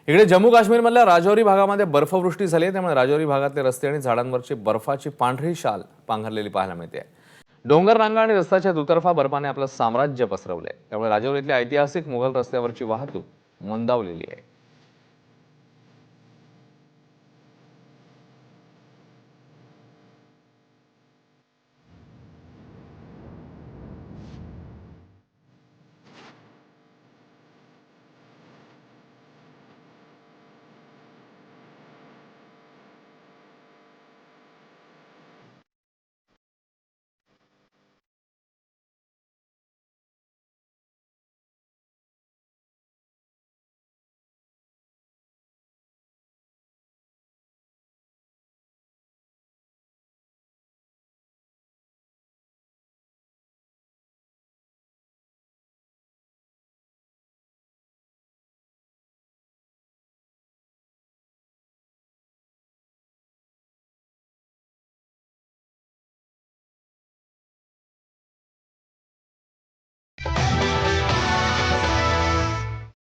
इकडे जम्मू काश्मीरमधल्या राजौरी भागामध्ये बर्फवृष्टी झाली आहे, त्यामुळे राजौरी भागातले रस्ते आणि झाडांवरची बर्फाची पांढरी शाल पांघरलेली पाहायला मिळते. डोंगर रांगा आणि रस्त्याच्या दुतर्फा बर्फाने आपलं साम्राज्य पसरवलंय. त्यामुळे राजौरीतल्या ऐतिहासिक मुघल रस्त्यावरची वाहतूक मंदावलेली आहे.